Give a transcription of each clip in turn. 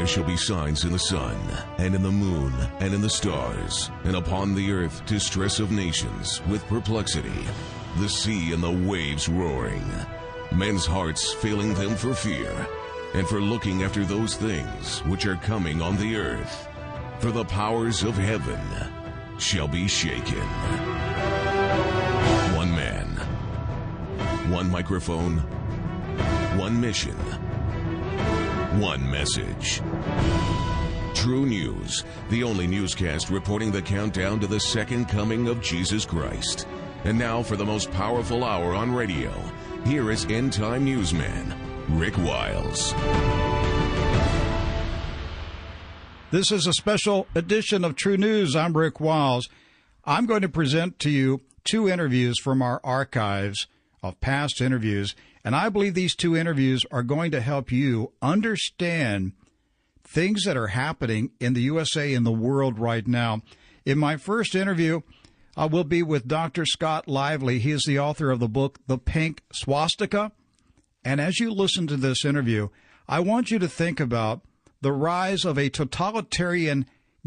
there shall be signs in the sun, and in the moon, and in the stars, and upon the earth distress of nations, with perplexity, the sea and the waves roaring, men's hearts failing them for fear, and for looking after those things which are coming on the earth. For the powers of heaven shall be shaken. One man, one microphone, one mission, one message. True News, the only newscast reporting the countdown to the second coming of Jesus Christ. And now for the most powerful hour on radio, here is End Time Newsman, Rick Wiles. This is a special edition of True News. I'm Rick Wiles. I'm going to present to you two interviews from our archives of past interviews, and I believe these two interviews are going to help you understand things that are happening in the USA and the world right now. In my first interview, I will be with Dr. Scott Lively. He is the author of the book, The Pink Swastika. And as you listen to this interview, I want you to think about the rise of a totalitarian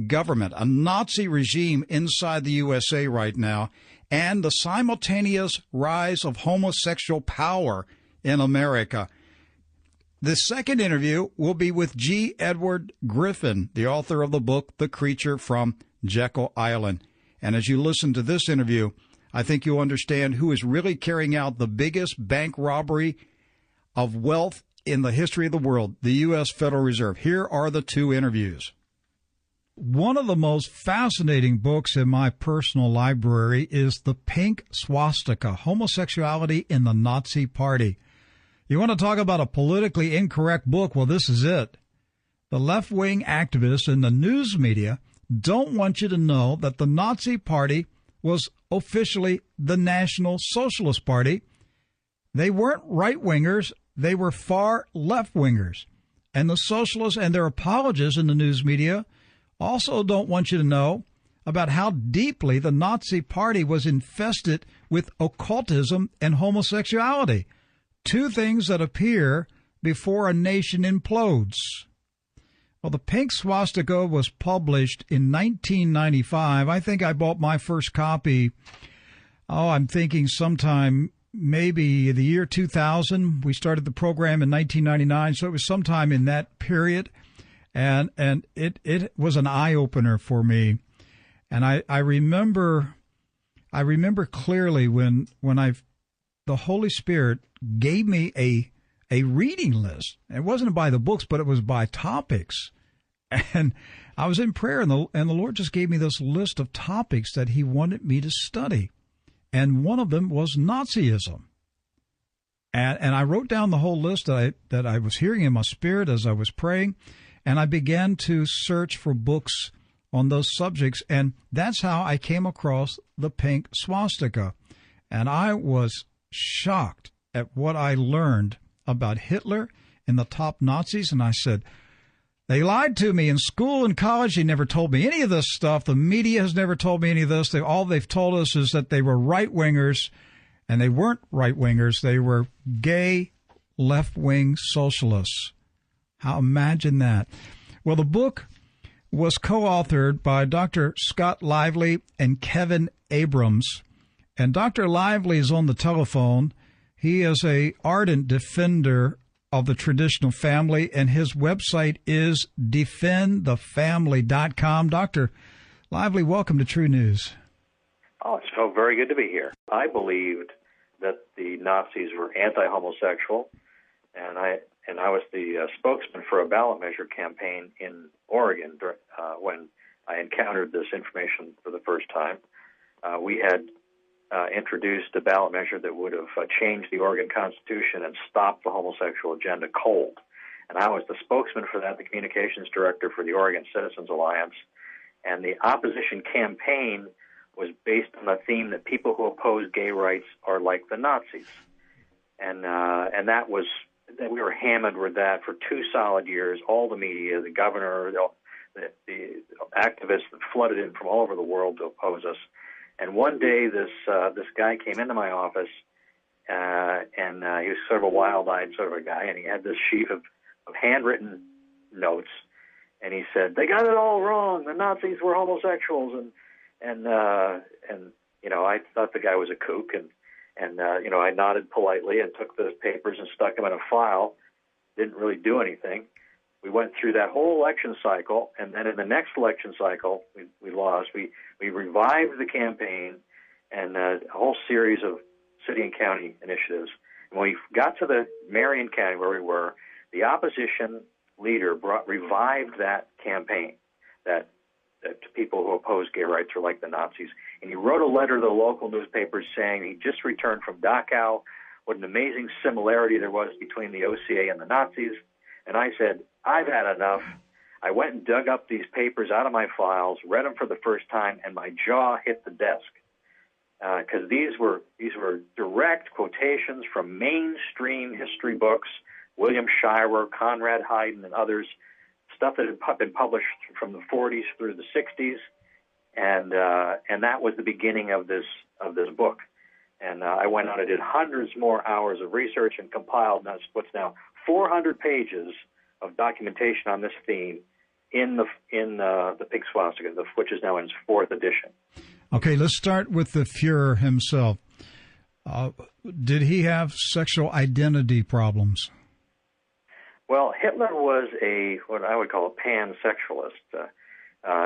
government, a Nazi regime inside the USA right now, and the simultaneous rise of homosexual power in America. The second interview will be with G. Edward Griffin, the author of the book, The Creature from Jekyll Island. And as you listen to this interview, I think you'll understand who is really carrying out the biggest bank robbery of wealth in the history of the world, the U.S. Federal Reserve. Here are the two interviews. One of the most fascinating books in my personal library is The Pink Swastika, Homosexuality in the Nazi Party. You want to talk about a politically incorrect book? Well, this is it. The left-wing activists in the news media don't want you to know that the Nazi Party was officially the National Socialist Party. They weren't right-wingers. They were far left-wingers. And the socialists and their apologists in the news media also don't want you to know about how deeply the Nazi Party was infested with occultism and homosexuality, two things that appear before a nation implodes. Well, The Pink Swastika was published in 1995. I think I bought my first copy, I'm thinking sometime maybe the year 2000. We started the program in 1999, so it was sometime in that period. And it was an eye-opener for me. And I remember clearly when the Holy Spirit gave me a reading list. It wasn't by the books, but it was by topics. And I was in prayer, and the Lord just gave me this list of topics that he wanted me to study. And one of them was Nazism. And I wrote down the whole list that I was hearing in my spirit as I was praying, and I began to search for books on those subjects, and that's how I came across The Pink Swastika. And I was shocked at what I learned about Hitler and the top Nazis, and I said, they lied to me in school and college. They never told me any of this stuff. The media has never told me any of this. All they've told us is that they were right-wingers, and they weren't right-wingers. They were gay, left-wing socialists. Imagine that. Well, the book was co-authored by Dr. Scott Lively and Kevin Abrams. And Dr. Lively is on the telephone. He is an ardent defender of the traditional family, and his website is defendthefamily.com. Dr. Lively, welcome to True News. Oh, it's so very good to be here. I believed that the Nazis were anti-homosexual, and I was the spokesman for a ballot measure campaign in Oregon when I encountered this information for the first time. We had introduced a ballot measure that would have changed the Oregon Constitution and stopped the homosexual agenda cold. And I was the spokesman for that, the communications director for the Oregon Citizens Alliance. And the opposition campaign was based on the theme that people who oppose gay rights are like the Nazis. And that was, we were hammered with that for 2 solid years. All the media, the governor, the activists that flooded in from all over the world to oppose us. And one day, this guy came into my office, and he was sort of a wild-eyed sort of a guy, and he had this sheaf of handwritten notes, and he said, "They got it all wrong. The Nazis were homosexuals." And I thought the guy was a kook, and I nodded politely and took those papers and stuck them in a file. Didn't really do anything. We went through that whole election cycle, and then in the next election cycle, we lost. We revived the campaign and a whole series of city and county initiatives. And when we got to the Marion County where we were, the opposition leader revived that campaign that to people who oppose gay rights are like the Nazis. And he wrote a letter to the local newspapers saying he just returned from Dachau, what an amazing similarity there was between the OCA and the Nazis. And I said, I've had enough. I went and dug up these papers out of my files, read them for the first time, and my jaw hit the desk. Because these were direct quotations from mainstream history books, William Shirer, Conrad Hayden, and others, stuff that had been published from the 40s through the 60s, and that was the beginning of this book. And I went on and did hundreds more hours of research and compiled what's now 400 pages of documentation on this theme in the Pink Swastika, which is now in its 4th edition. Okay, let's start with the Fuhrer himself. Did he have sexual identity problems? Well, Hitler was what I would call a pansexualist.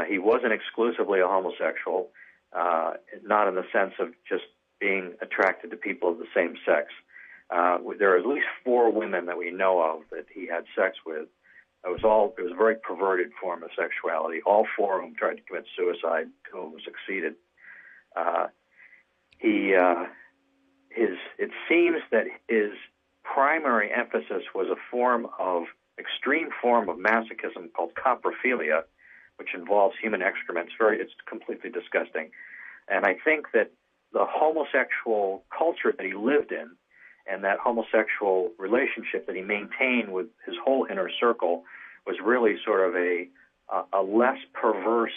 He wasn't exclusively a homosexual, not in the sense of just being attracted to people of the same sex. There are at least 4 women that we know of that he had sex with. It was a very perverted form of sexuality. All 4 of them tried to commit suicide, 2 of them succeeded. It seems that his primary emphasis was extreme form of masochism called coprophilia, which involves human excrement. It's completely disgusting. And I think that the homosexual culture that he lived in and that homosexual relationship that he maintained with his whole inner circle was really sort of a less perverse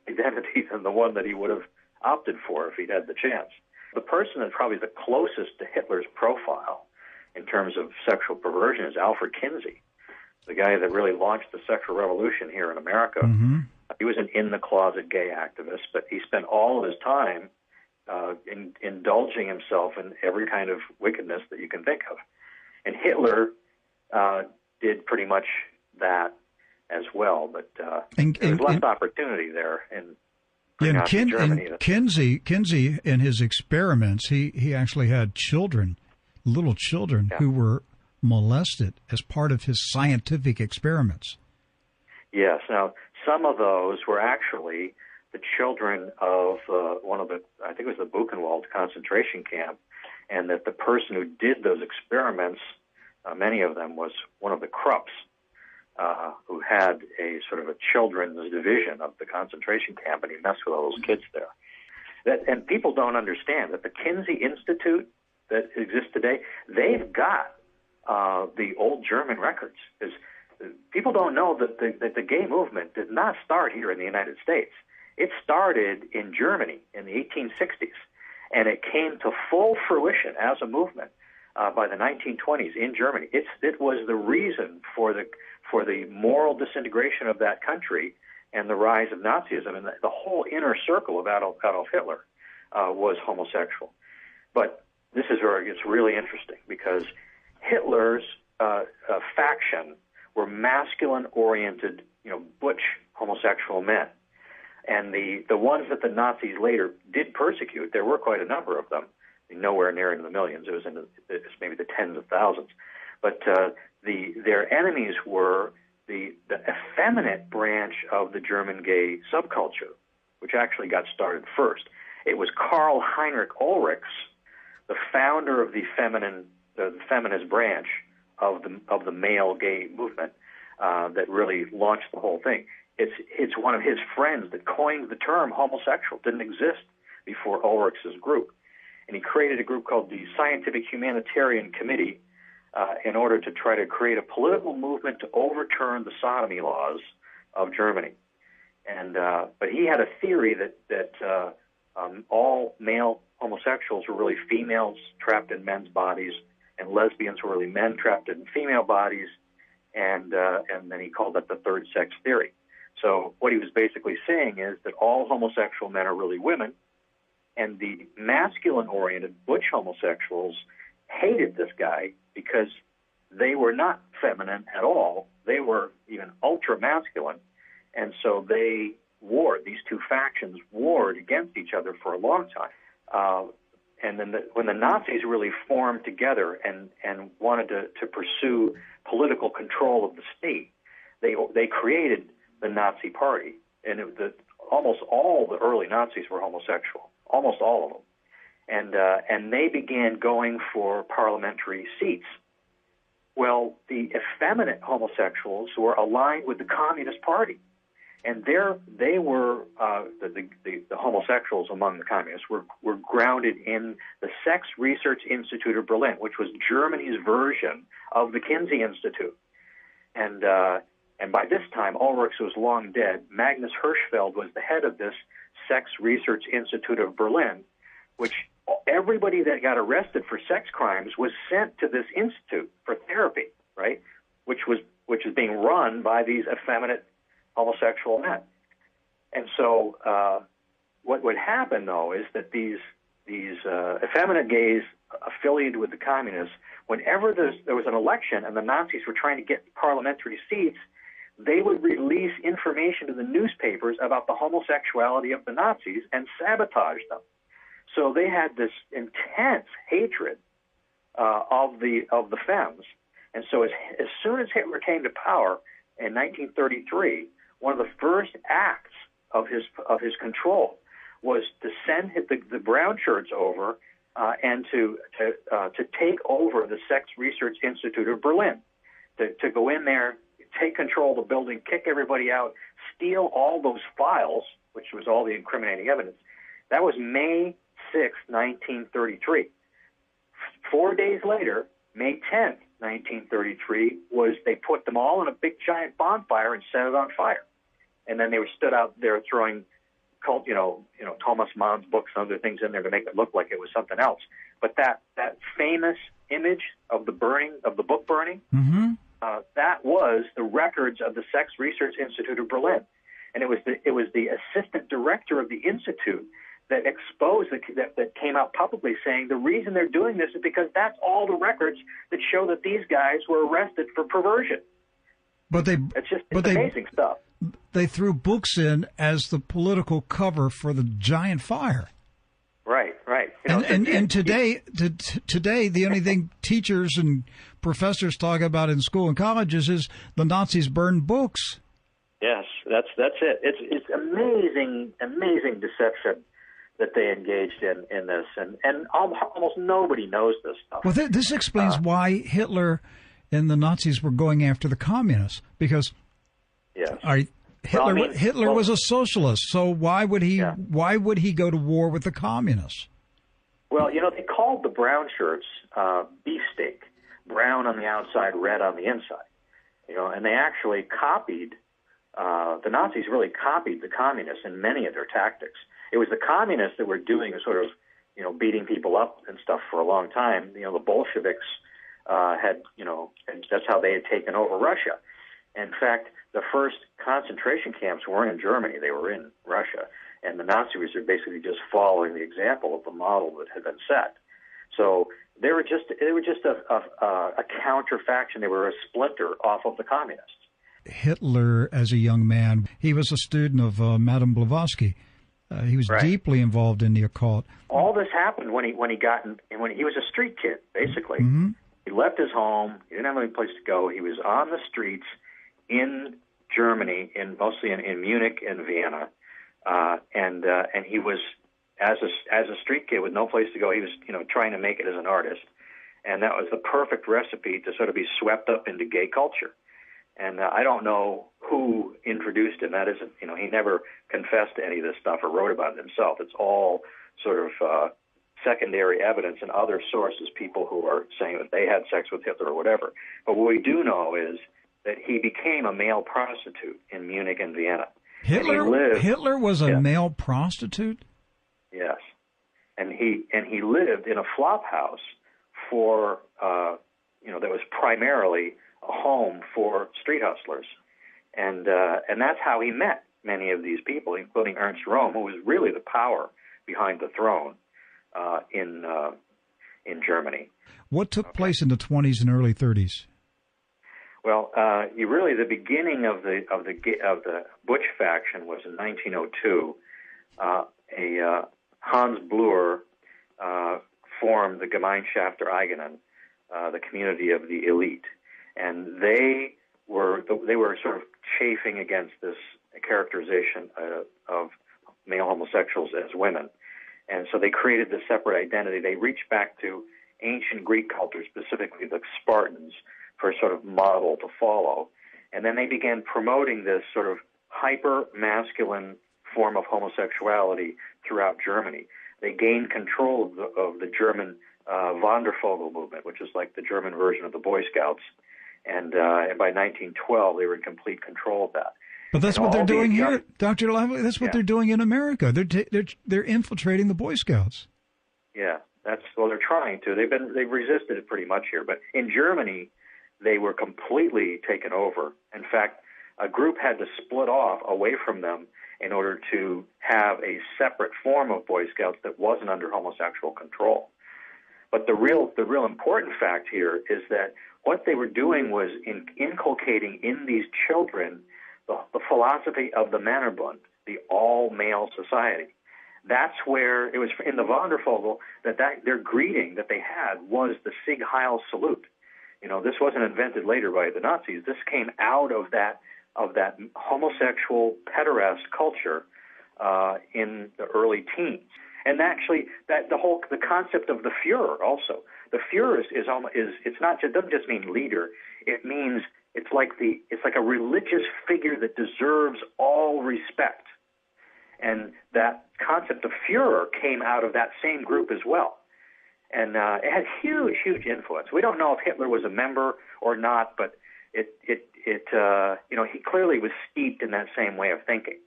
identity than the one that he would have opted for if he'd had the chance. The person that's probably the closest to Hitler's profile in terms of sexual perversion is Alfred Kinsey, the guy that really launched the sexual revolution here in America. Mm-hmm. He was an in-the-closet gay activist, but he spent all of his time indulging himself in every kind of wickedness that you can think of. And Hitler did pretty much that as well, but there was less opportunity there in Kinsey, in his experiments, he actually had little children who were molested as part of his scientific experiments. Yes. Now, some of those were actually the children of I think it was the Buchenwald concentration camp, and that the person who did those experiments, many of them, was one of the Krupps, who had a sort of a children's division of the concentration camp, and he messed with all those kids there. And people don't understand that the Kinsey Institute that exists today, they've got the old German records. People don't know that the gay movement did not start here in the United States. It started in Germany in the 1860s, and it came to full fruition as a movement by the 1920s in Germany. It was the reason for the moral disintegration of that country and the rise of Nazism. And the whole inner circle of Adolf Hitler was homosexual. But it's really interesting because Hitler's faction were masculine-oriented, butch homosexual men. And the ones that the Nazis later did persecute, there were quite a number of them, nowhere near in the millions. It was maybe the tens of thousands. But their enemies were the effeminate branch of the German gay subculture, which actually got started first. It was Karl Heinrich Ulrichs, the founder of the feminist branch of the male gay movement, that really launched the whole thing. It's one of his friends that coined the term homosexual. It didn't exist before Ulrichs' group. And he created a group called the Scientific Humanitarian Committee in order to try to create a political movement to overturn the sodomy laws of Germany. And but he had a theory that all male homosexuals were really females trapped in men's bodies, and lesbians were really men trapped in female bodies, and then he called that the third sex theory. So what he was basically saying is that all homosexual men are really women, and the masculine-oriented butch homosexuals hated this guy because they were not feminine at all. They were even ultra-masculine, and so they warred. These two factions warred against each other for a long time. And then when the Nazis really formed together and wanted to pursue political control of the state, they created the Nazi Party, and almost all the early Nazis were homosexual, almost all of them, and they began going for parliamentary seats. Well, the effeminate homosexuals were aligned with the Communist Party, and they were the homosexuals among the communists were grounded in the Sex Research Institute of Berlin, which was Germany's version of the Kinsey Institute, and by this time, Ulrich was long dead. Magnus Hirschfeld was the head of this Sex Research Institute of Berlin, which everybody that got arrested for sex crimes was sent to this institute for therapy, right? Which is being run by these effeminate homosexual men. And so what would happen, though, is that these effeminate gays affiliated with the communists, whenever there was an election and the Nazis were trying to get parliamentary seats, they would release information to the newspapers about the homosexuality of the Nazis and sabotage them. So they had this intense hatred of the femmes. And so as soon as Hitler came to power in 1933, one of the first acts of his control was to send the brown shirts over and to take over the Sex Research Institute of Berlin, to go in there, take control of the building, kick everybody out, steal all those files, which was all the incriminating evidence. That was May 6, 1933. 4 days later, May 10th, 1933, they put them all in a big giant bonfire and set it on fire. And then they were stood out there throwing Thomas Mann's books and other things in there to make it look like it was something else. But that famous image of the book burning, mm-hmm. That was the records of the Sex Research Institute of Berlin, and it was the assistant director of the institute that exposed that came out publicly saying the reason they're doing this is because that's all the records that show that these guys were arrested for perversion. It's amazing stuff. They threw books in as the political cover for the giant fire. Right. And today, the only thing teachers and professors talk about in school and colleges is the Nazis burned books. Yes, that's it. It's amazing deception that they engaged in this, and almost nobody knows this stuff. Well, this explains why Hitler and the Nazis were going after the communists, because Hitler was a socialist. So why would he go to war with the communists? Well, they called the brown shirts beefsteak, brown on the outside, red on the inside. And they actually copied. The Nazis really copied the communists in many of their tactics. It was the communists that were doing sort of, beating people up and stuff for a long time. The Bolsheviks had, and that's how they had taken over Russia. In fact, the first concentration camps weren't in Germany; they were in Russia, and the Nazis are basically just following the example of the model that had been set. So they were just a counterfaction. They were a splinter off of the communists. Hitler, as a young man, he was a student of Madame Blavatsky. He was deeply involved in the occult. All this happened when he was a street kid, basically. Mm-hmm. He left his home. He didn't have any place to go. He was on the streets in Germany, mostly in Munich and Vienna, and he was as a street kid with no place to go. He was trying to make it as an artist, and that was the perfect recipe to sort of be swept up into gay culture. And I don't know who introduced him. That isn't, he never confessed to any of this stuff or wrote about it himself. It's all sort of secondary evidence and other sources, people who are saying that they had sex with Hitler or whatever. But what we do know is that he became a male prostitute in Munich and Vienna. Hitler was a male prostitute? Yes. And he lived in a flop house that was primarily a home for street hustlers. and that's how he met many of these people, including Ernst Röhm, who was really the power behind the throne in Germany. What took place in the 20s and early 30s? Well, the beginning of the Butch faction was in 1902. Hans Bleuer formed the Gemeinschaft der Eigenen, the community of the elite, and they were sort of chafing against this characterization of male homosexuals as women, and so they created this separate identity. They reached back to ancient Greek culture, specifically the Spartans, for a sort of model to follow, and then they began promoting this sort of hyper-masculine form of homosexuality throughout Germany. They gained control of the German Wandervogel movement, which is like the German version of the Boy Scouts, and by 1912 they were in complete control of that. But that's what they're doing here, Dr. Lively. That's what they're doing in America. They're infiltrating the Boy Scouts. Yeah, they're trying to. They've resisted it pretty much here, but in Germany they were completely taken over. In fact, a group had to split off away from them in order to have a separate form of Boy Scouts that wasn't under homosexual control. But the real important fact here is that what they were doing was inculcating in these children the philosophy of the Männerbund, the all-male society. That's where it was in the Wandervogel that their greeting that they had was the Sieg Heil salute. You know, this wasn't invented later by the Nazis. This came out of that homosexual pederast culture in the early teens. And actually, the concept of the Führer also. The Führer doesn't just mean leader. It means it's like a religious figure that deserves all respect. And that concept of Führer came out of that same group as well. And it had huge, huge influence. We don't know if Hitler was a member or not, but he clearly was steeped in that same way of thinking.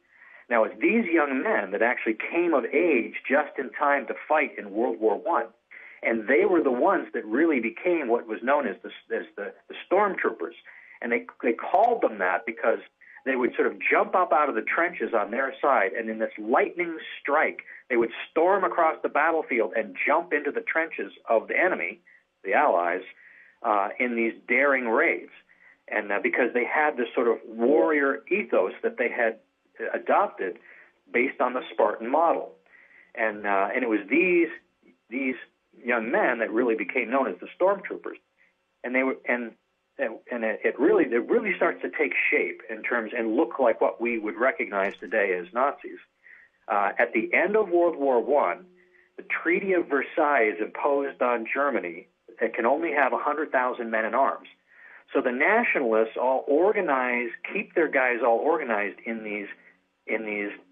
Now, it's these young men that actually came of age just in time to fight in World War I, and they were the ones that really became what was known as the stormtroopers. And they called them that because they would sort of jump up out of the trenches on their side, and in this lightning strike, they would storm across the battlefield and jump into the trenches of the enemy, the Allies, in these daring raids. And because they had this sort of warrior ethos that they had adopted based on the Spartan model. And it was these young men that really became known as the stormtroopers. And it really starts to take shape in terms and look like what we would recognize today as Nazis. At the end of World War I, the Treaty of Versailles imposed on Germany that can only have 100,000 men in arms. So the nationalists all organize, keep their guys all organized in these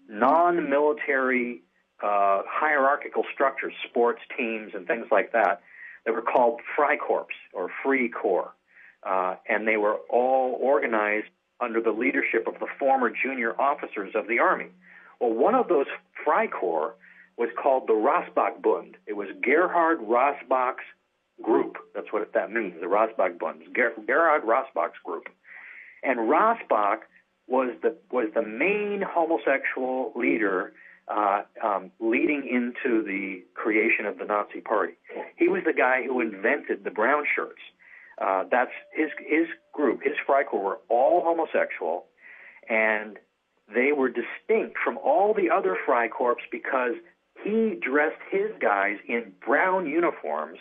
non-military hierarchical structures, sports teams and things like that were called Freikorps or Free Corps. And they were all organized under the leadership of the former junior officers of the Army. Well, one of those Freikorps was called the Rossbach-Bund. It was Gerhard Rossbach's group. That's what that means, the Rossbach-Bund. Gerhard Rossbach's group. And Rossbach was the main homosexual leader leading into the creation of the Nazi Party. He was the guy who invented the brown shirts. That's his group. His Freikorps were all homosexual, and they were distinct from all the other Freikorps because he dressed his guys in brown uniforms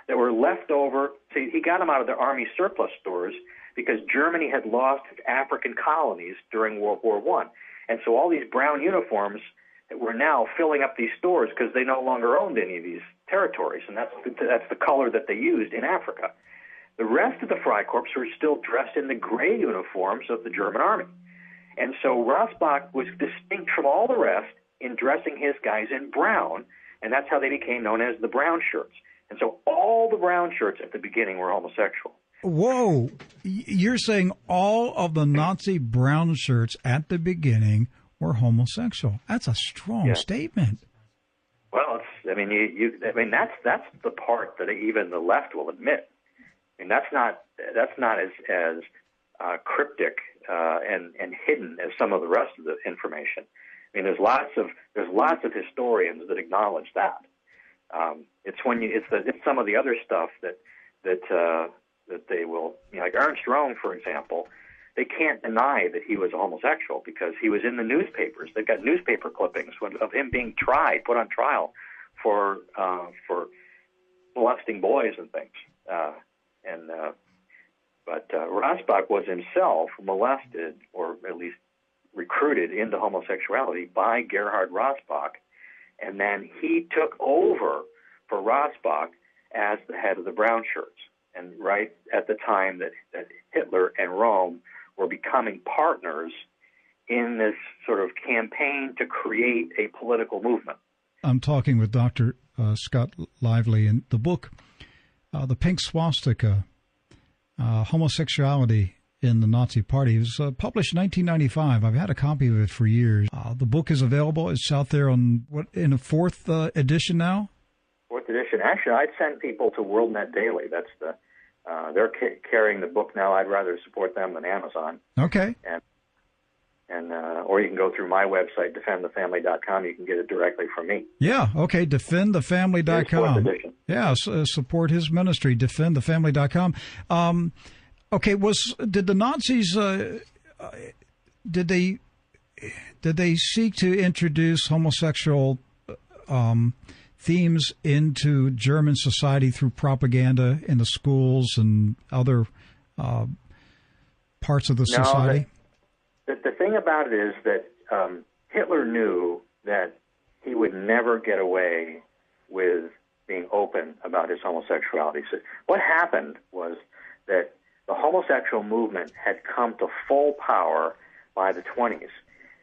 that were left over. So he got them out of the army surplus stores because Germany had lost its African colonies during World War I. And so all these brown uniforms were now filling up these stores because they no longer owned any of these territories, and that's the color that they used in Africa. The rest of the Freikorps were still dressed in the gray uniforms of the German army. And so Rossbach was distinct from all the rest in dressing his guys in brown, and that's how they became known as the brown shirts. And so all the brown shirts at the beginning were homosexual. Whoa. You're saying all of the Nazi brown shirts at the beginning were homosexual. That's a strong statement. Well, that's the part that even the left will admit. I mean, that's not as cryptic and hidden as some of the rest of the information. I mean, there's lots of historians that acknowledge that. It's some of the other stuff that they will, like Ernst Röhm, for example. They can't deny that he was a homosexual because he was in the newspapers. They've got newspaper clippings of him being put on trial for molesting boys and things. But Rossbach was himself molested, or at least recruited into homosexuality by Gerhard Rossbach, and then he took over for Rossbach as the head of the Brown Shirts. And right at the time that Hitler and Rome were becoming partners in this sort of campaign to create a political movement. I'm talking with Dr. Scott Lively, in the book, The Pink Swastika, Homosexuality in the Nazi Party. It was published in 1995. I've had a copy of it for years. The book is available. It's out there in a fourth edition now? Fourth edition. Actually, I'd send people to WorldNet Daily. That's they're carrying the book now. I'd rather support them than Amazon. Okay. Or you can go through my website, defendthefamily.com. You can get it directly from me. Yeah, okay, defendthefamily.com. Yeah, support his ministry, defendthefamily.com. Okay, did the Nazis did they seek to introduce homosexual themes into German society through propaganda in the schools and other parts of the society? The thing about it is that Hitler knew that he would never get away with being open about his homosexuality. So what happened was that the homosexual movement had come to full power by the 20s,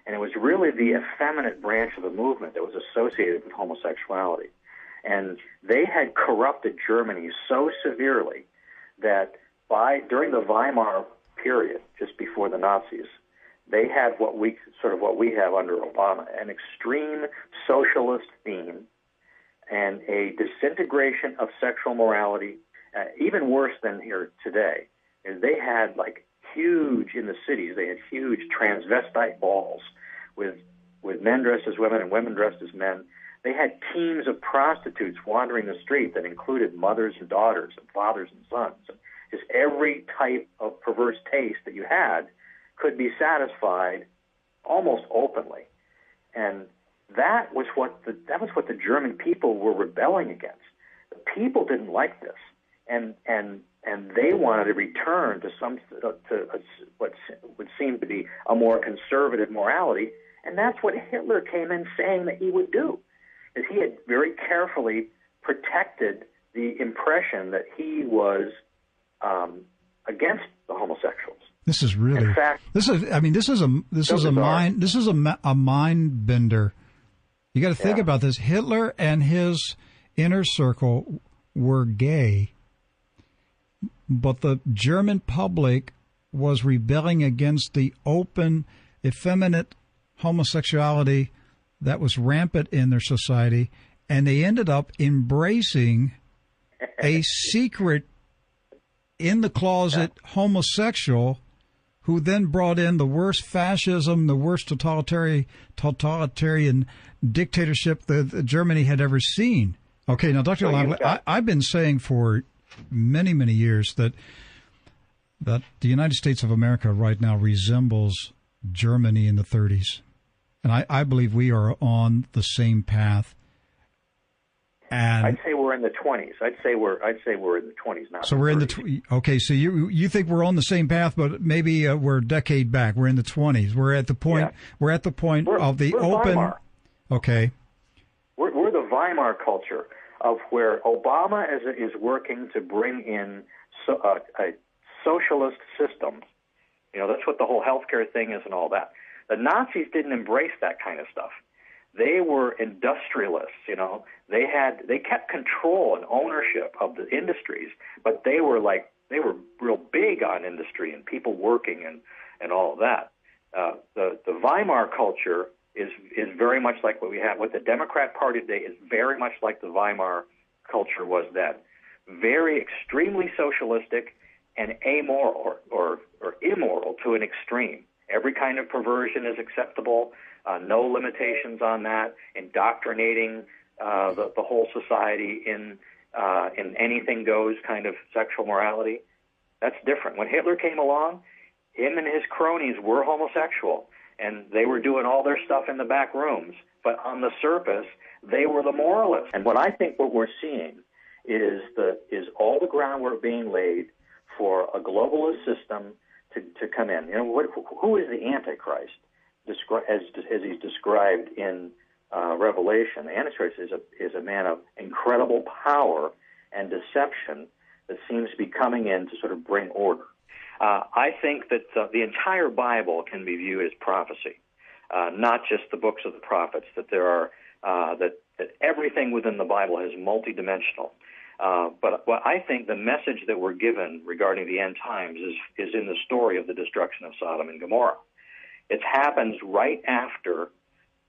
and it was really the effeminate branch of the movement that was associated with homosexuality. And they had corrupted Germany so severely that during the Weimar period, just before the Nazis, they had what we have under Obama, an extreme socialist theme and a disintegration of sexual morality, even worse than here today. And they had huge, in the cities, they had huge transvestite balls with men dressed as women and women dressed as men. They had teams of prostitutes wandering the street that included mothers and daughters and fathers and sons. Just every type of perverse taste that you had could be satisfied almost openly. And that was what the German people were rebelling against. The people didn't like this. And they wanted to return to what would seem to be a more conservative morality, and that's what Hitler came in saying that he would do. Is he had very carefully protected the impression that he was against the homosexuals. This is really, in fact, this is a mind bender. You got to think about this. Hitler and his inner circle were gay, but the German public was rebelling against the open, effeminate homosexuality that was rampant in their society, and they ended up embracing a secret, in-the-closet homosexual who then brought in the worst fascism, the worst totalitarian dictatorship that Germany had ever seen. Okay, now, Dr. Lively, I've been saying for many, many years that the United States of America right now resembles Germany in the 30s. And I believe we are on the same path. And I'd say we're in the 20s. I'd say we're in the 20s now. So we're in the okay. So you think we're on the same path, but maybe we're a decade back. We're in the 20s. We're at the point. Yeah. We're at the point of the open. Weimar. Okay. We're the Weimar culture of where Obama is working to bring in a socialist system. That's what the whole healthcare thing is and all that. The Nazis didn't embrace that kind of stuff. They were industrialists, They kept control and ownership of the industries, but they were real big on industry and people working and all of that. The Weimar culture is very much like what we have. What the Democrat Party today is very much like the Weimar culture was then. Very extremely socialistic and amoral or immoral to an extreme. Every kind of perversion is acceptable, no limitations on that, indoctrinating the whole society in anything goes kind of sexual morality. That's different. When Hitler came along, him and his cronies were homosexual, and they were doing all their stuff in the back rooms. But on the surface, they were the moralists. And what we're seeing is all the groundwork being laid for a globalist system to come in. You know, who is the Antichrist? As he's described in Revelation, the Antichrist is a man of incredible power and deception that seems to be coming in to sort of bring order. I think that the entire Bible can be viewed as prophecy, not just the books of the prophets. That there are that everything within the Bible is multidimensional. But what I think the message that we're given regarding the end times is in the story of the destruction of Sodom and Gomorrah. It happens right after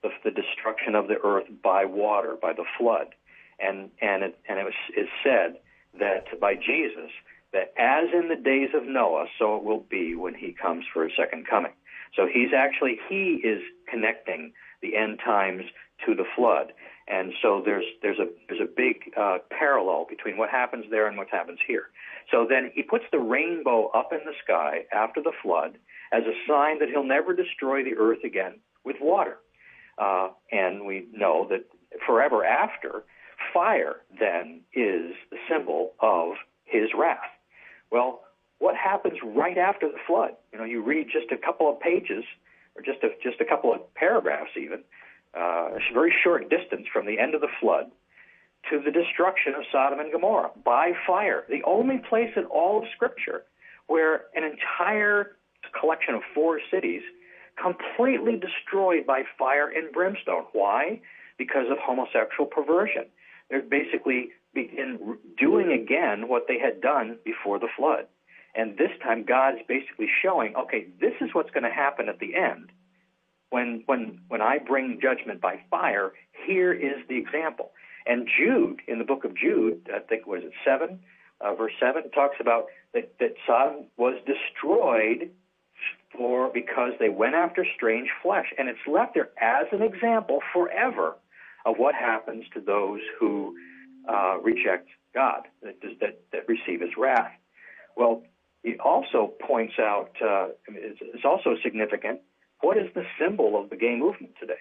the destruction of the earth by water, by the flood, and it said that by Jesus, that as in the days of Noah, so it will be when he comes for his second coming. So he is connecting the end times to the flood, and so there's a big parallel between what happens there and what happens here. So then he puts the rainbow up in the sky after the flood as a sign that he'll never destroy the earth again with water, and we know that forever after, fire then is the symbol of his wrath. Well, what happens right after the flood? You know, you read just a couple of pages, or just a couple of paragraphs even, a very short distance from the end of the flood to the destruction of Sodom and Gomorrah by fire. The only place in all of Scripture where an entire collection of 4 cities completely destroyed by fire and brimstone. Why? Because of homosexual perversion. They're basically begin doing again what they had done before the flood. And this time God's basically showing, okay, this is what's going to happen at the end. When I bring judgment by fire, here is the example. And Jude, in the book of Jude, I think, was it 7, verse 7, talks about that Sodom was destroyed because they went after strange flesh. And it's left there as an example forever of what happens to those who reject God, that receive his wrath. Well, he also points out, it's also significant, what is the symbol of the gay movement today?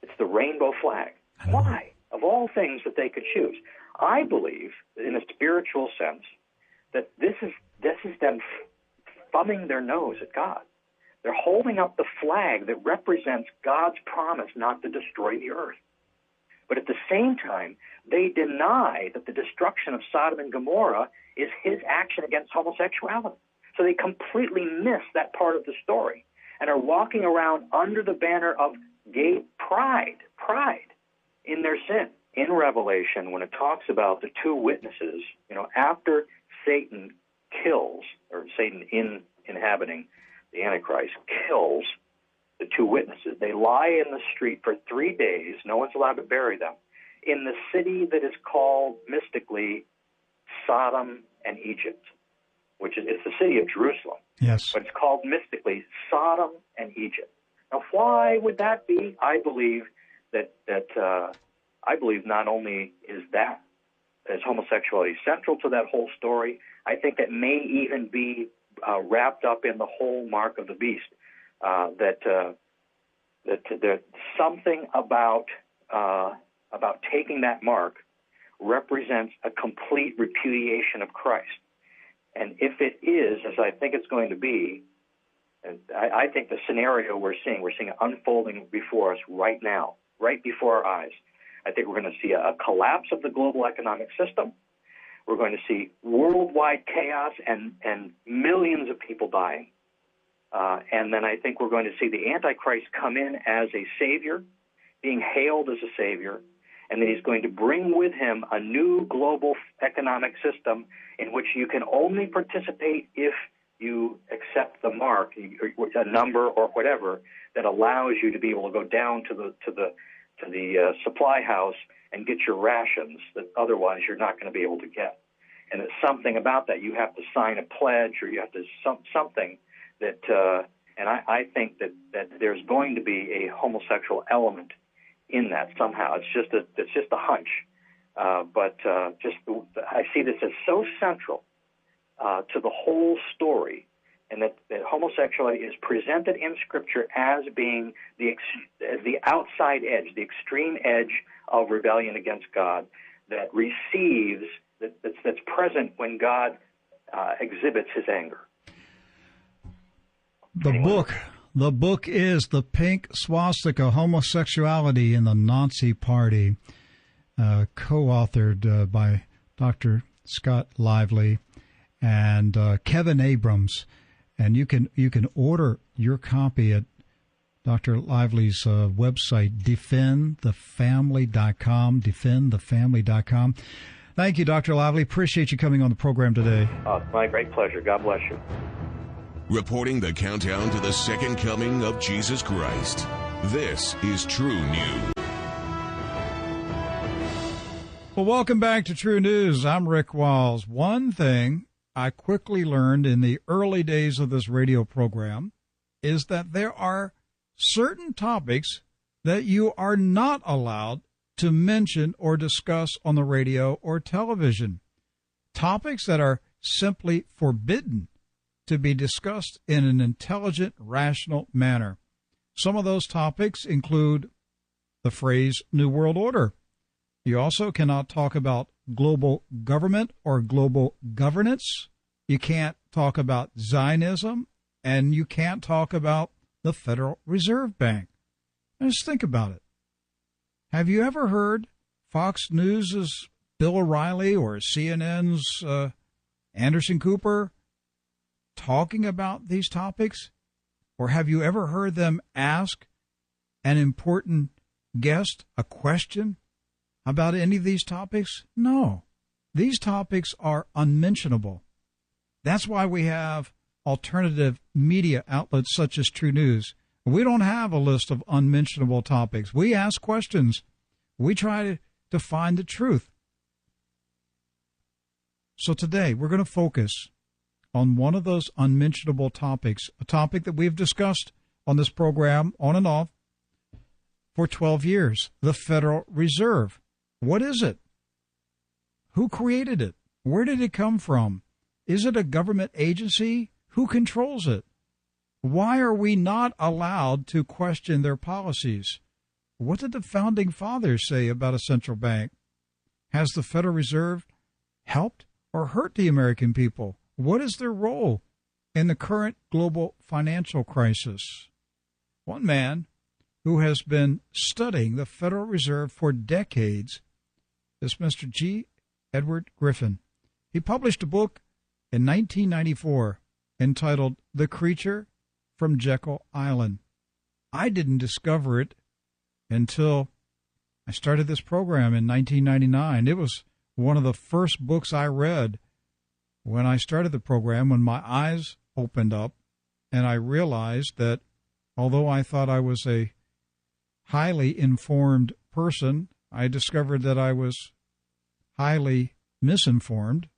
It's the rainbow flag. Why? Of all things that they could choose. I believe, in a spiritual sense, that this is them thumbing their nose at God. They're holding up the flag that represents God's promise not to destroy the earth. But at the same time, they deny that the destruction of Sodom and Gomorrah is his action against homosexuality. So they completely miss that part of the story and are walking around under the banner of gay pride in their sin. In Revelation, when it talks about the 2 witnesses, you know, after Satan kills, or Satan inhabiting the Antichrist kills the 2 witnesses, they lie in the street for 3 days. No one's allowed to bury them in the city that is called mystically Sodom and Egypt, which is it's the city of Jerusalem. Yes, but it's called mystically Sodom and Egypt. Now, why would that be? I believe that not only is homosexuality central to that whole story, I think it may even be wrapped up in the whole mark of the beast. That there's something about taking that mark represents a complete repudiation of Christ. And if it is, as I think it's going to be, and I think the scenario we're seeing it unfolding before us right now, right before our eyes. I think we're going to see a collapse of the global economic system. We're going to see worldwide chaos and millions of people dying. And then I think we're going to see the Antichrist come in as a savior, being hailed as a savior, and then he's going to bring with him a new global economic system in which you can only participate if you accept the mark, a number or whatever, that allows you to be able to go down to the supply house and get your rations that otherwise you're not going to be able to get. and it's something about that. You have to sign a pledge, or you have to something that. And I think that there's going to be a homosexual element in that somehow. It's just a hunch, but I see this as so central to the whole story, and that homosexuality is presented in Scripture as being the outside edge, the extreme edge of rebellion against God that receives, that's present when God exhibits His anger. The book is The Pink Swastika, Homosexuality in the Nazi Party, co-authored by Dr. Scott Lively and Kevin Abrams. And you can order your copy at Dr. Lively's website, defendthefamily.com, defendthefamily.com. Thank you, Dr. Lively. Appreciate you coming on the program today. It's my great pleasure. God bless you. Reporting the countdown to the second coming of Jesus Christ. This is True News. Well, welcome back to True News. I'm Rick Wiles. One thing I quickly learned in the early days of this radio program is that there are certain topics that you are not allowed to mention or discuss on the radio or television. Topics that are simply forbidden to be discussed in an intelligent, rational manner. Some of those topics include the phrase New World Order. You also cannot talk about global government or global governance. You can't talk about Zionism, and you can't talk about the Federal Reserve Bank. And just think about it. Have you ever heard Fox News' Bill O'Reilly or CNN's Anderson Cooper talking about these topics? Or have you ever heard them ask an important guest a question about any of these topics? No. These topics are unmentionable. That's why we have alternative media outlets such as True News. We don't have a list of unmentionable topics. We ask questions. We try to find the truth. So today we're going to focus on one of those unmentionable topics, a topic that we've discussed on this program on and off for 12 years, the Federal Reserve. What is it? Who created it? Where did it come from? Is it a government agency? Who controls it? Why are we not allowed to question their policies? What did the Founding Fathers say about a central bank? Has the Federal Reserve helped or hurt the American people? What is their role in the current global financial crisis? One man who has been studying the Federal Reserve for decades is Mr. G. Edward Griffin. He published a book in 1994 entitled The Creature from Jekyll Island. I didn't discover it until I started this program in 1999. It was one of the first books I read when I started the program, when my eyes opened up and I realized that although I thought I was a highly informed person, I discovered that I was highly misinformed.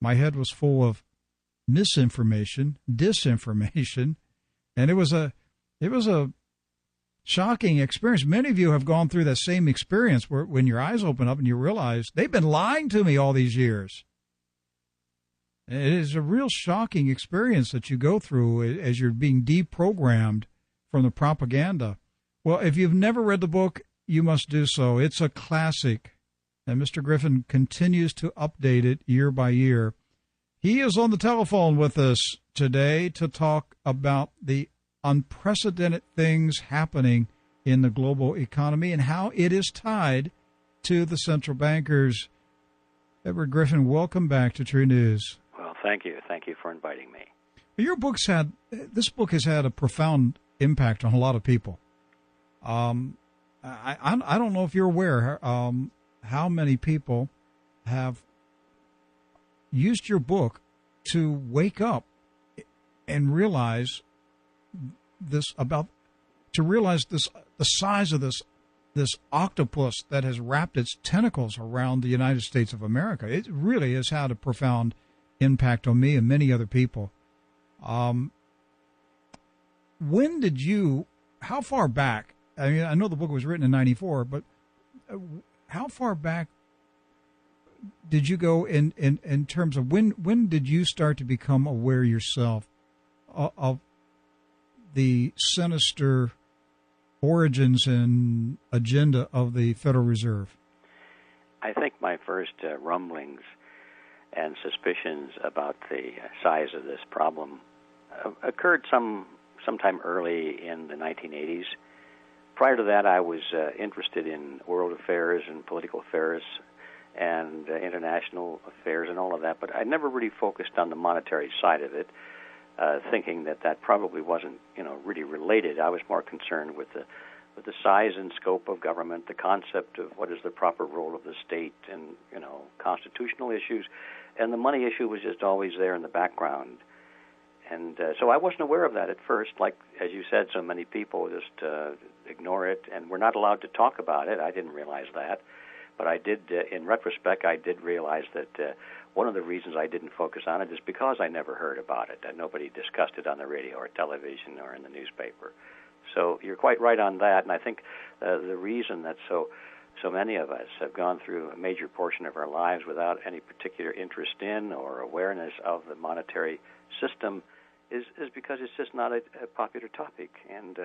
My head was full of misinformation, disinformation, and it was a shocking experience. Many of you have gone through that same experience where when your eyes open up and you realize they've been lying to me all these years. It is a real shocking experience that you go through as you're being deprogrammed from the propaganda. Well, if you've never read the book, you must do so. It's a classic, and Mr. Griffin continues to update it year by year. He is on the telephone with us today to talk about the unprecedented things happening in the global economy and how it is tied to the central bankers. Edward Griffin, welcome back to True News. Well, thank you. Thank you for inviting me. This book has had a profound impact on a lot of people. I don't know if you're aware how many people have used your book to wake up and realize the size of this this octopus that has wrapped its tentacles around the United States of America. It really has had a profound impact on me and many other people. How far back, I mean, I know the book was written in 94, but how far back did you go in terms of when did you start to become aware yourself of the sinister origins and agenda of the Federal Reserve? I think my first rumblings and suspicions about the size of this problem occurred sometime early in the 1980s. Prior to that, I was interested in world affairs and political affairs and international affairs and all of that, but I never really focused on the monetary side of it, thinking that probably wasn't, really related. I was more concerned with the size and scope of government, the concept of what is the proper role of the state, and constitutional issues, and the money issue was just always there in the background. And so I wasn't aware of that at first. Like, as you said, so many people just ignore it, and we're not allowed to talk about it. I didn't realize that. But I did, in retrospect, I did realize that one of the reasons I didn't focus on it is because I never heard about it, and nobody discussed it on the radio or television or in the newspaper. So you're quite right on that, and I think the reason that so many of us have gone through a major portion of our lives without any particular interest in or awareness of the monetary system is because it's just not a popular topic, and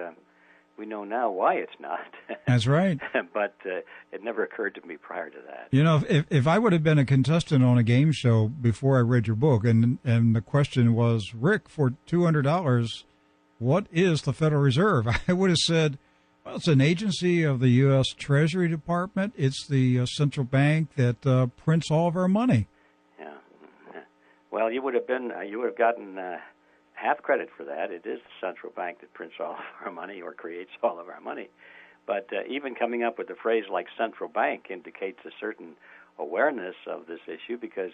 we know now why it's not. That's right. But it never occurred to me prior to that. If I would have been a contestant on a game show before I read your book, and the question was, Rick, for $200, what is the Federal Reserve? I would have said, well, it's an agency of the U.S. Treasury Department. It's the central bank that prints all of our money. Yeah. Well, you would have gotten half credit for that. It is the central bank that prints all of our money or creates all of our money. But even coming up with a phrase like central bank indicates a certain awareness of this issue, because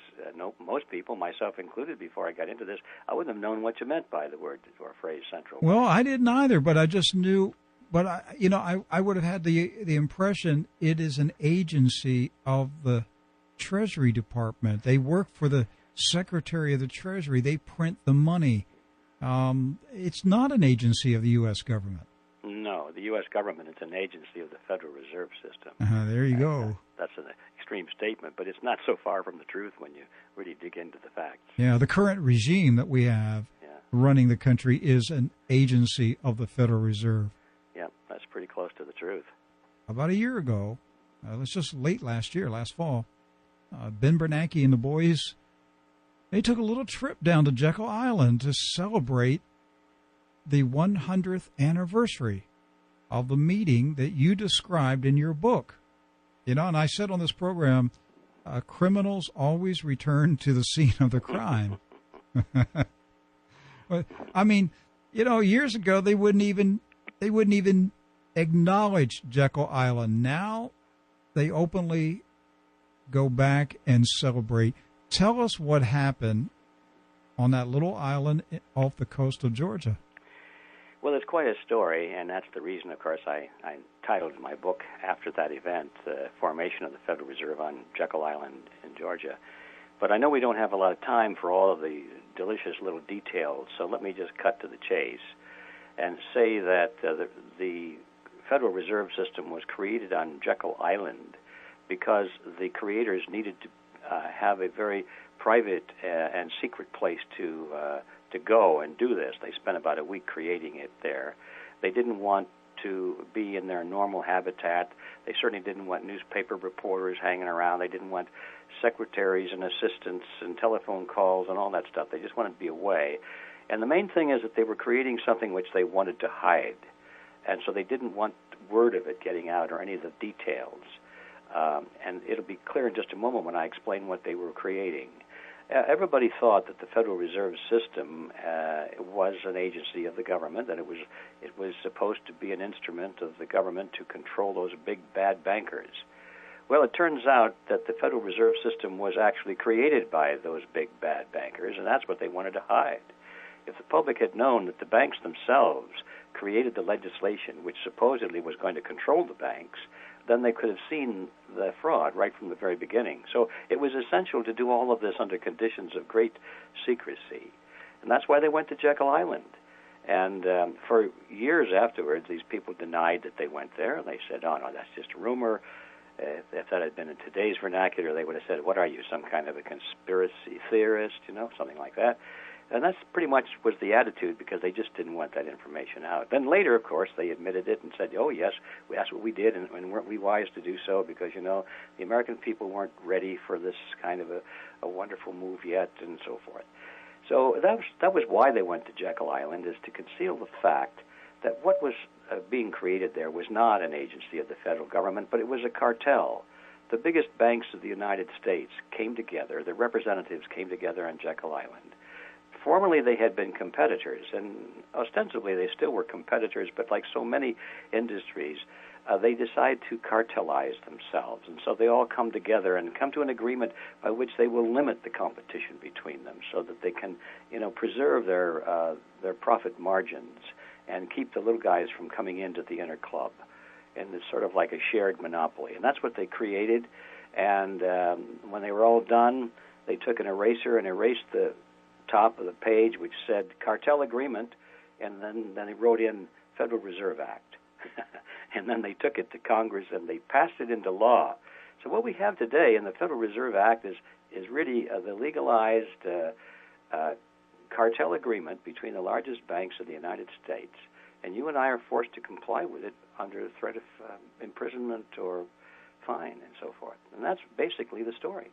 most people, myself included, before I got into this, I wouldn't have known what you meant by the word or phrase central bank. Well, I didn't either, but I just knew. But I would have had the impression it is an agency of the Treasury Department. They work for the Secretary of the Treasury. They print the money. It's not an agency of the U.S. government. No, the U.S. government is an agency of the Federal Reserve System. There you go. That's an extreme statement, but it's not so far from the truth when you really dig into the facts. Yeah, the current regime that we have running the country is an agency of the Federal Reserve. Yeah, that's pretty close to the truth. About a year ago, it's just late last fall, Ben Bernanke and the boys, they took a little trip down to Jekyll Island to celebrate the 100th anniversary of the meeting that you described in your book. And I said on this program, criminals always return to the scene of the crime. I mean, years ago they wouldn't even acknowledge Jekyll Island. Now they openly go back and celebrate. Tell us what happened on that little island off the coast of Georgia. Well, it's quite a story, and that's the reason, of course, I titled my book after that event, The Formation of the Federal Reserve on Jekyll Island in Georgia. But I know we don't have a lot of time for all of the delicious little details, so let me just cut to the chase and say that the Federal Reserve System was created on Jekyll Island because the creators needed to have a very private and secret place to go and do this. They spent about a week creating it there. They didn't want to be in their normal habitat. They certainly didn't want newspaper reporters hanging around. They didn't want secretaries and assistants and telephone calls and all that stuff. They just wanted to be away. And the main thing is that they were creating something which they wanted to hide. And so they didn't want word of it getting out or any of the details. And it'll be clear in just a moment when I explain what they were creating. Everybody thought that the Federal Reserve System was an agency of the government, that it was supposed to be an instrument of the government to control those big bad bankers. Well, it turns out that the Federal Reserve System was actually created by those big bad bankers, and that's what they wanted to hide. If the public had known that the banks themselves created the legislation which supposedly was going to control the banks, then they could have seen the fraud right from the very beginning. So it was essential to do all of this under conditions of great secrecy. And that's why they went to Jekyll Island. And for years afterwards, these people denied that they went there. They said, oh, no, that's just a rumor. If that had been in today's vernacular, they would have said, what are you, some kind of a conspiracy theorist, something like that. And that's pretty much was the attitude, because they just didn't want that information out. Then later, of course, they admitted it and said, oh, yes, that's what we did, and weren't we wise to do so, because, the American people weren't ready for this kind of a wonderful move yet, and so forth. So that was why they went to Jekyll Island, is to conceal the fact that what was being created there was not an agency of the federal government, but it was a cartel. The biggest banks of the United States came together, the representatives came together on Jekyll Island. Formerly, they had been competitors, and ostensibly they still were competitors, but like so many industries, they decide to cartelize themselves. And so they all come together and come to an agreement by which they will limit the competition between them so that they can, preserve their profit margins and keep the little guys from coming into the inner club. And it's sort of like a shared monopoly. And that's what they created. And when they were all done, they took an eraser and erased the top of the page, which said cartel agreement, and then they wrote in Federal Reserve Act. And then they took it to Congress and they passed it into law. So what we have today in the Federal Reserve Act is really the legalized cartel agreement between the largest banks of the United States, and you and I are forced to comply with it under the threat of imprisonment or fine and so forth. And that's basically the story.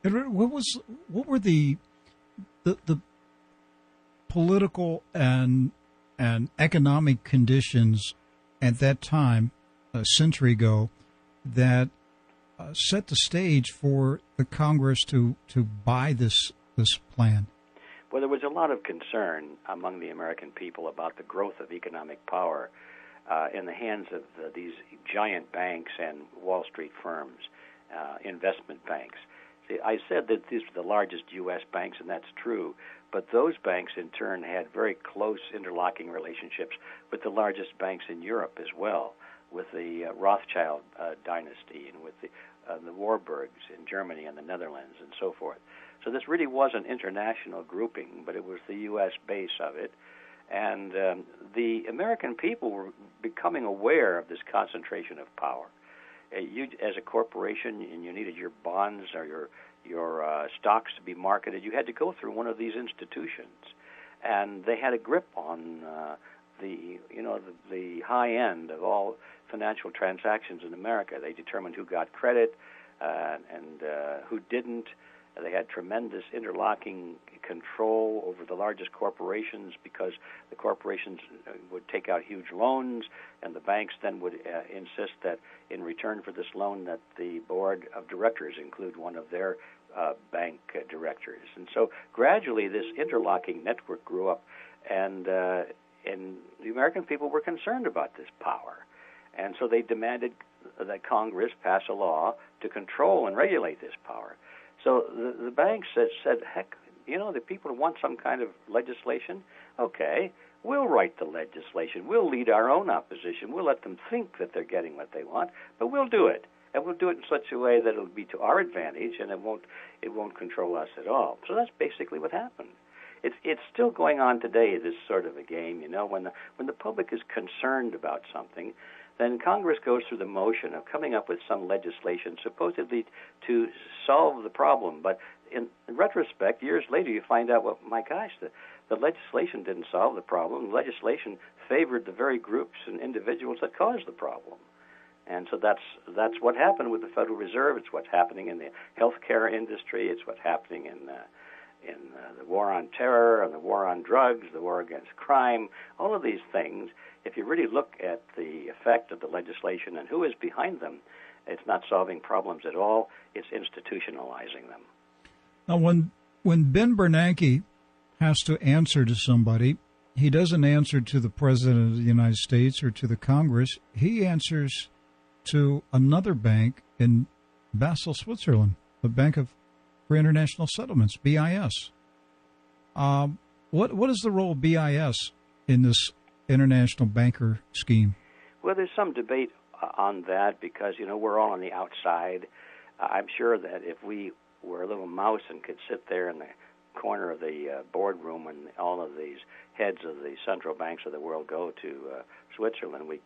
What were the political and economic conditions at that time, a century ago, that set the stage for the Congress to buy this plan? Well, there was a lot of concern among the American people about the growth of economic power in the hands of these giant banks and Wall Street firms, investment banks. See, I said that these were the largest U.S. banks, and that's true, but those banks in turn had very close interlocking relationships with the largest banks in Europe as well, with the Rothschild dynasty and with the Warburgs in Germany and the Netherlands and so forth. So this really was an international grouping, but it was the U.S. base of it. And the American people were becoming aware of this concentration of power. You, as a corporation, and you needed your bonds or your stocks to be marketed, you had to go through one of these institutions, and they had a grip on the high end of all financial transactions in America. They determined who got credit and who didn't. They had tremendous interlocking control over the largest corporations, because the corporations would take out huge loans, and the banks then would insist that in return for this loan that the board of directors include one of their bank directors. And so gradually this interlocking network grew up, and the American people were concerned about this power. And so they demanded that Congress pass a law to control and regulate this power. So the banks said, heck, the people want some kind of legislation. Okay, we'll write the legislation. We'll lead our own opposition. We'll let them think that they're getting what they want, but we'll do it. And we'll do it in such a way that it'll be to our advantage, and it won't control us at all. So that's basically what happened. It's still going on today, this sort of a game, when the public is concerned about something, then Congress goes through the motion of coming up with some legislation supposedly to solve the problem. But in retrospect, years later, you find out, well, my gosh, the legislation didn't solve the problem. The legislation favored the very groups and individuals that caused the problem. And so that's what happened with the Federal Reserve. It's what's happening in the healthcare industry. It's what's happening in the war on terror and the war on drugs, the war against crime, all of these things. If you really look at the effect of the legislation and who is behind them, it's not solving problems at all. It's institutionalizing them. Now, when Ben Bernanke has to answer to somebody, he doesn't answer to the President of the United States or to the Congress. He answers to another bank in Basel, Switzerland, the Bank for International Settlements, BIS. What is the role of BIS in this international banker scheme? Well, there's some debate on that because, we're all on the outside. I'm sure that if we were a little mouse and could sit there in the corner of the boardroom when all of these heads of the central banks of the world go to Switzerland, we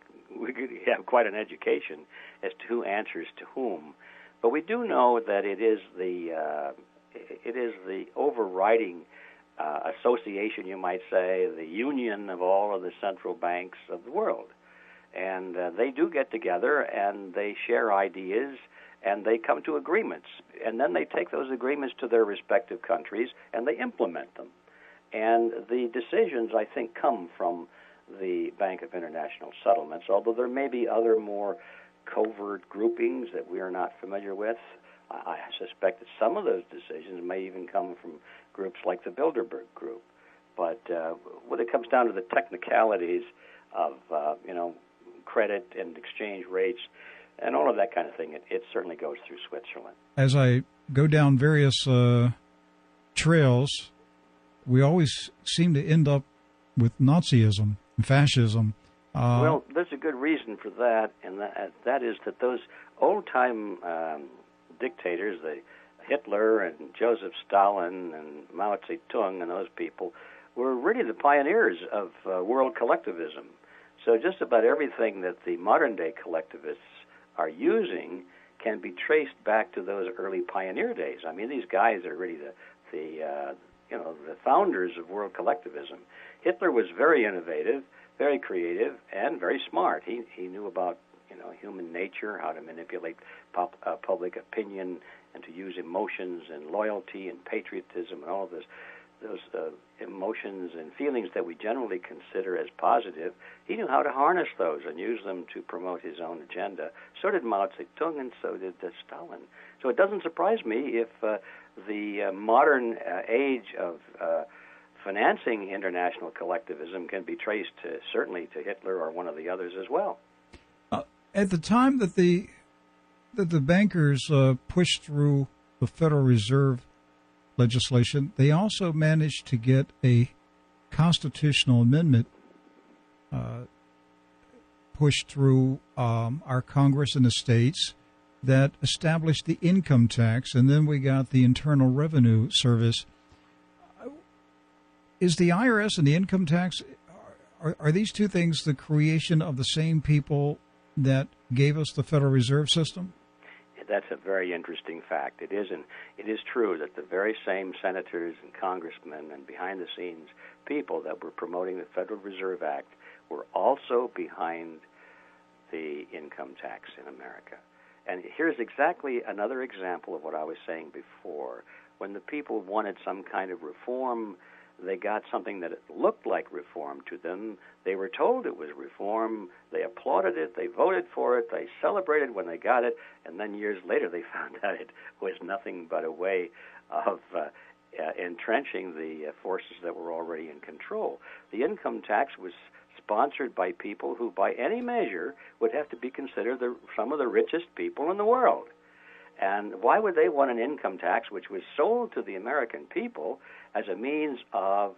could have quite an education as to who answers to whom. But we do know that it is the overriding association, you might say, the union of all of the central banks of the world. And they do get together and they share ideas and they come to agreements. And then they take those agreements to their respective countries and they implement them. And the decisions, I think, come from the Bank of International Settlements, although there may be other more covert groupings that we are not familiar with. I suspect that some of those decisions may even come from groups like the Bilderberg Group. But when it comes down to the technicalities of, credit and exchange rates and all of that kind of thing, it certainly goes through Switzerland. As I go down various trails, we always seem to end up with Nazism and fascism. Well, there's a good reason for that, and that is that those old-time dictators, Hitler and Joseph Stalin and Mao Zedong and those people, were really the pioneers of world collectivism. So just about everything that the modern-day collectivists are using can be traced back to those early pioneer days. I mean, these guys are really the founders of world collectivism. Hitler was very innovative, very creative, and very smart. He knew about human nature, how to manipulate public opinion, and to use emotions and loyalty and patriotism and all of those emotions and feelings that we generally consider as positive. He knew how to harness those and use them to promote his own agenda. So did Mao Zedong, and so did Stalin. So it doesn't surprise me if the modern age of financing international collectivism can be traced certainly to Hitler or one of the others as well. At the time that the bankers pushed through the Federal Reserve legislation, they also managed to get a constitutional amendment pushed through our Congress in the states that established the income tax, and then we got the Internal Revenue Service. Is the IRS and the income tax, are these two things the creation of the same people that gave us the Federal Reserve System? That's a very interesting fact. It is true that the very same senators and congressmen and behind-the-scenes people that were promoting the Federal Reserve Act were also behind the income tax in America. And here's exactly another example of what I was saying before. When the people wanted some kind of reform, they got something that looked like reform to them. They were told it was reform. They applauded it. They voted for it. They celebrated when they got it. And then years later, they found out it was nothing but a way of entrenching the forces that were already in control. The income tax was sponsored by people who, by any measure, would have to be considered some of the richest people in the world. And why would they want an income tax which was sold to the American people as a means of,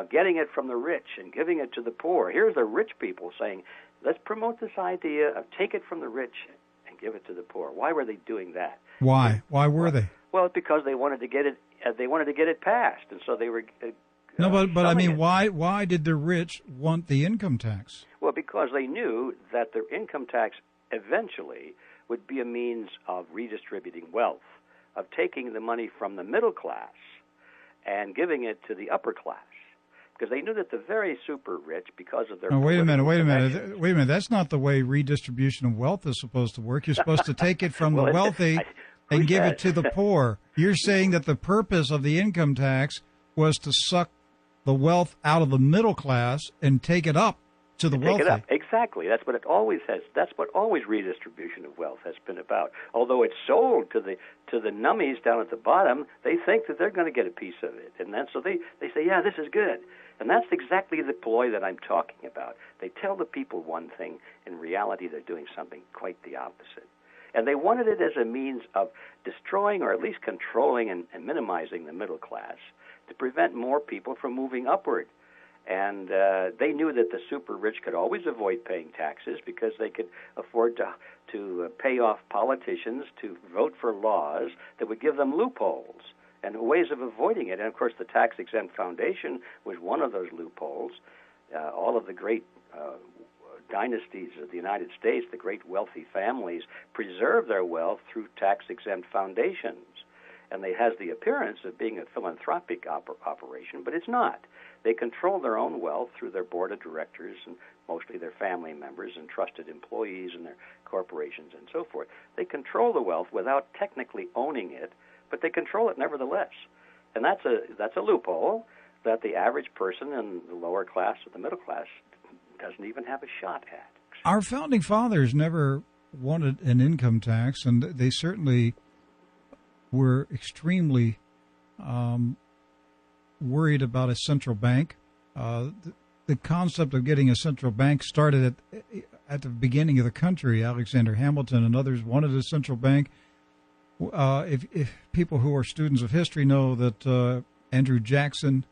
getting it from the rich and giving it to the poor? Here's the rich people saying, let's promote this idea of take it from the rich and give it to the poor. Why were they doing that? Why? Why were they? Well, because they wanted to get it. They wanted to get it passed, and so they were. No, but I mean, why did the rich want the income tax? Well, because they knew that the income tax eventually would be a means of redistributing wealth, of taking the money from the middle class and giving it to the upper class. Because they knew that the very super rich, because of their wait a minute. That's not the way redistribution of wealth is supposed to work. You're supposed to take it from the wealthy and give it to the poor. You're saying that the purpose of the income tax was to suck the wealth out of the middle class and take it up to the wealthy. Take it up. Exactly. That's what it always has. That's what always redistribution of wealth has been about. Although it's sold to the nummies down at the bottom, they think that they're going to get a piece of it, and then so they say, yeah, this is good. And that's exactly the ploy that I'm talking about. They tell the people one thing. In reality, they're doing something quite the opposite. And they wanted it as a means of destroying or at least controlling and minimizing the middle class to prevent more people from moving upward. And they knew that the super rich could always avoid paying taxes because they could afford to pay off politicians to vote for laws that would give them loopholes and ways of avoiding it. And, of course, the tax-exempt foundation was one of those loopholes. All of the great dynasties of the United States, the great wealthy families, preserve their wealth through tax-exempt foundations. And it has the appearance of being a philanthropic operation, but it's not. They control their own wealth through their board of directors and mostly their family members and trusted employees and their corporations and so forth. They control the wealth without technically owning it, but they control it nevertheless. And that's a loophole that the average person in the lower class or the middle class doesn't even have a shot at. Our founding fathers never wanted an income tax, and they certainly were extremely worried about a central bank. The concept of getting a central bank started at the beginning of the country. Alexander Hamilton and others wanted a central bank. If people who are students of history know that Andrew Jackson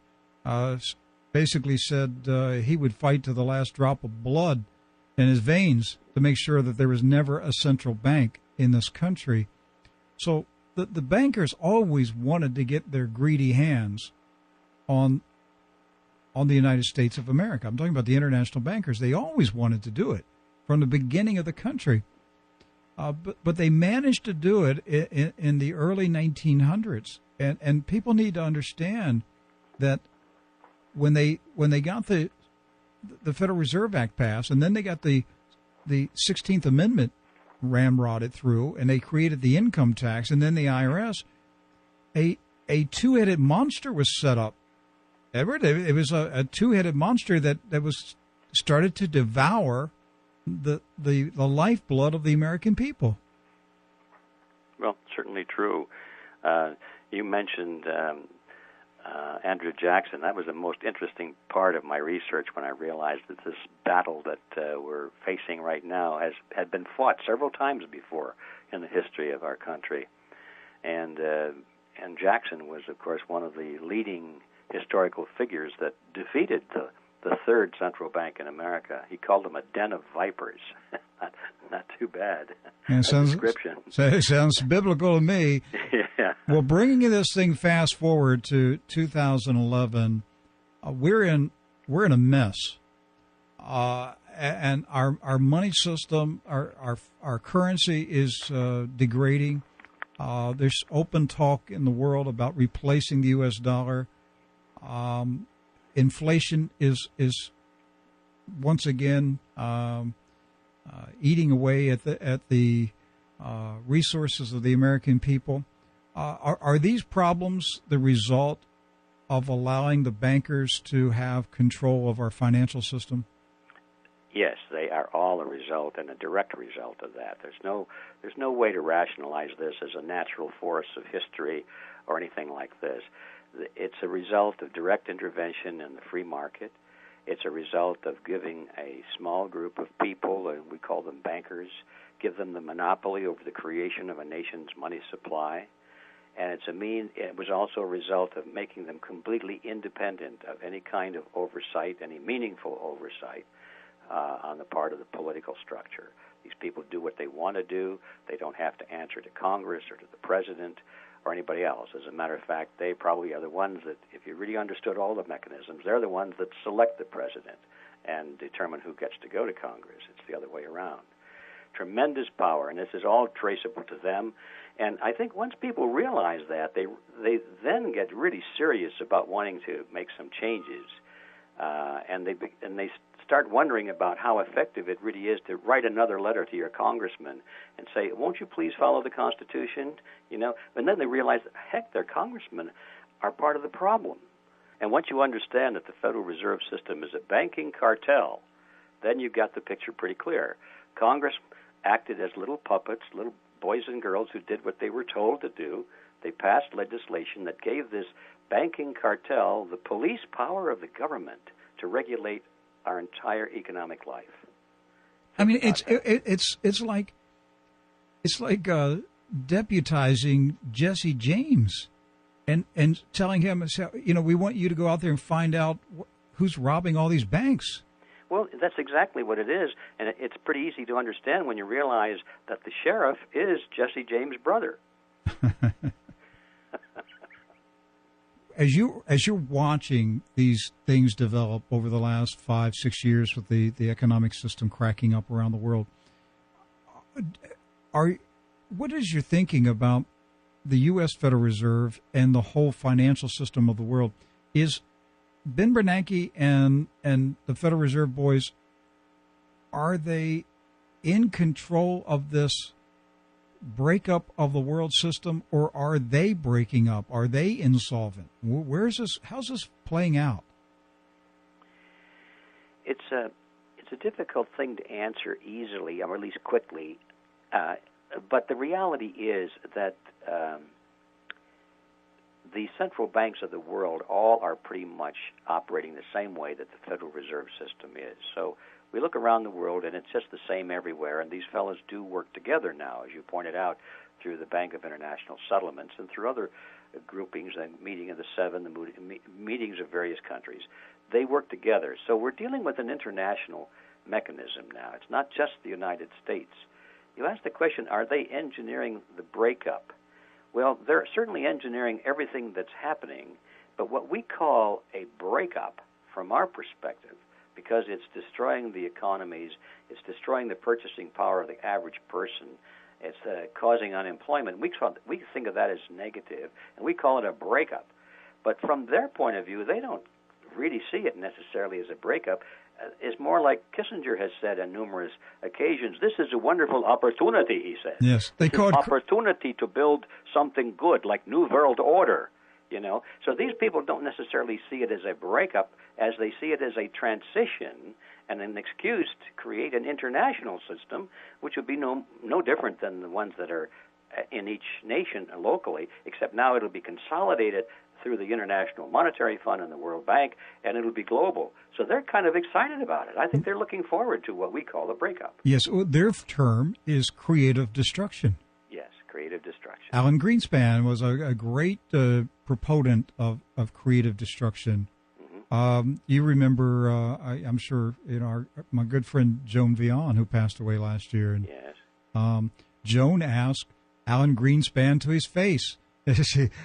basically said he would fight to the last drop of blood in his veins to make sure that there was never a central bank in this country. So the bankers always wanted to get their greedy hands on the United States of America. I'm talking about the international bankers. They always wanted to do it from the beginning of the country. But they managed to do it in the early 1900s. And people need to understand that when they got the Federal Reserve Act passed, and then they got the 16th Amendment ramrodded through, and they created the income tax, and then the IRS, a two-headed monster was set up. Everett, it was a two-headed monster that was started to devour the lifeblood of the American people. Well, certainly true. You mentioned Andrew Jackson. That was the most interesting part of my research when I realized that this battle that we're facing right now had been fought several times before in the history of our country. And Jackson was, of course, one of the leading historical figures that defeated the third central bank in America. He called them a den of vipers. Not too bad. Description. Sounds biblical to me. Yeah. Well, bringing this thing fast forward to 2011, we're in a mess, and our money system, our currency is degrading. There's open talk in the world about replacing the U.S. dollar. Inflation is once again eating away at the resources of the American people. Are these problems the result of allowing the bankers to have control of our financial system? Yes, they are all a result and a direct result of that. There's no way to rationalize this as a natural force of history or anything like this. It's a result of direct intervention in the free market. It's a result of giving a small group of people, and we call them bankers, give them the monopoly over the creation of a nation's money supply. And it was also a result of making them completely independent of any kind of oversight, any meaningful oversight on the part of the political structure. These people do what they want to do. They don't have to answer to Congress or to the president or anybody else. As a matter of fact, they probably are the ones that, if you really understood all the mechanisms, they're the ones that select the president and determine who gets to go to Congress. It's the other way around. Tremendous power, and this is all traceable to them. And I think once people realize that, they then get really serious about wanting to make some changes, and they start wondering about how effective it really is to write another letter to your congressman and say, "Won't you please follow the Constitution?" And then they realize, heck, their congressmen are part of the problem. And once you understand that the Federal Reserve System is a banking cartel, then you've got the picture pretty clear. Congress acted as little puppets, little boys and girls who did what they were told to do. They passed legislation that gave this banking cartel the police power of the government to regulate our entire economic life. I mean, it's like deputizing Jesse James and telling him, we want you to go out there and find out who's robbing all these banks. Well, that's exactly what it is, and it's pretty easy to understand when you realize that the sheriff is Jesse James' brother. As you're watching these things develop over the last 5-6 years with the economic system cracking up around the world, what is your thinking about the U.S. Federal Reserve and the whole financial system of the world? Is Ben Bernanke and the Federal Reserve boys, are they in control of this breakup of the world system, or are they breaking up? Are they insolvent? Where's this? How's this playing out? It's a difficult thing to answer easily, or at least quickly. But the reality is that the central banks of the world all are pretty much operating the same way that the Federal Reserve System is. So we look around the world, and it's just the same everywhere, and these fellows do work together now, as you pointed out, through the Bank of International Settlements and through other groupings, the Meeting of the Seven, the meetings of various countries. They work together. So we're dealing with an international mechanism now. It's not just the United States. You asked the question, are they engineering the breakup? Well, they're certainly engineering everything that's happening, but what we call a breakup, from our perspective, because it's destroying the economies, it's destroying the purchasing power of the average person, it's causing unemployment. We think of that as negative, and we call it a breakup. But from their point of view, they don't really see it necessarily as a breakup. It's more like Kissinger has said on numerous occasions, this is a wonderful opportunity, he said. Yes, they call it opportunity to build something good, like New World Order, you know. So these people don't necessarily see it as a breakup, as they see it as a transition and an excuse to create an international system, which would be no different than the ones that are in each nation locally, except now it'll be consolidated through the International Monetary Fund and the World Bank, and it'll be global. So they're kind of excited about it. I think they're looking forward to what we call a breakup. Yes, their term is creative destruction. Yes, creative destruction. Alan Greenspan was a great proponent of creative destruction. Mm-hmm. You remember, I'm sure, my good friend Joan Vion, who passed away last year. And, yes. Joan asked Alan Greenspan to his face.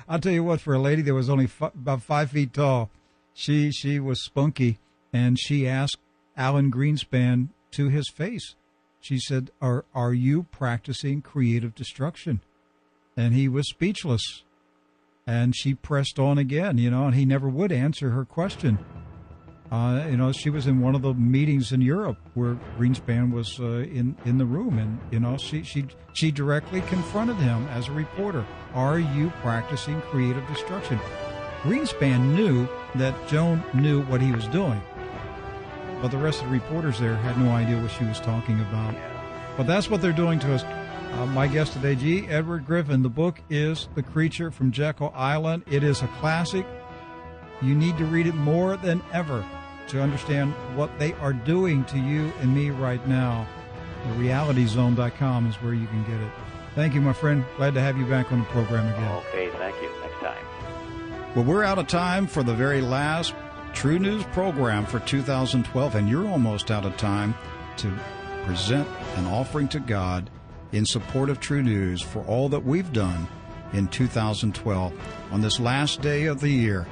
I'll tell you what, for a lady that was only about 5 feet tall, she was spunky, and she asked Alan Greenspan to his face. She said, "Are you practicing creative destruction?" And he was speechless. And she pressed on again, and he never would answer her question. She was in one of the meetings in Europe where Greenspan was in the room, and she directly confronted him as a reporter. Are you practicing creative destruction? Greenspan knew that Joan knew what he was doing, but the rest of the reporters there had no idea what she was talking about. But that's what they're doing to us. My guest today, G. Edward Griffin. The book is The Creature from Jekyll Island. It is a classic. You need to read it more than ever to understand what they are doing to you and me right now. TheRealityZone.com is where you can get it. Thank you, my friend. Glad to have you back on the program again. Okay, thank you. Next time. Well, we're out of time for the very last True News program for 2012, and you're almost out of time to present an offering to God in support of True News for all that we've done in 2012 on this last day of the year.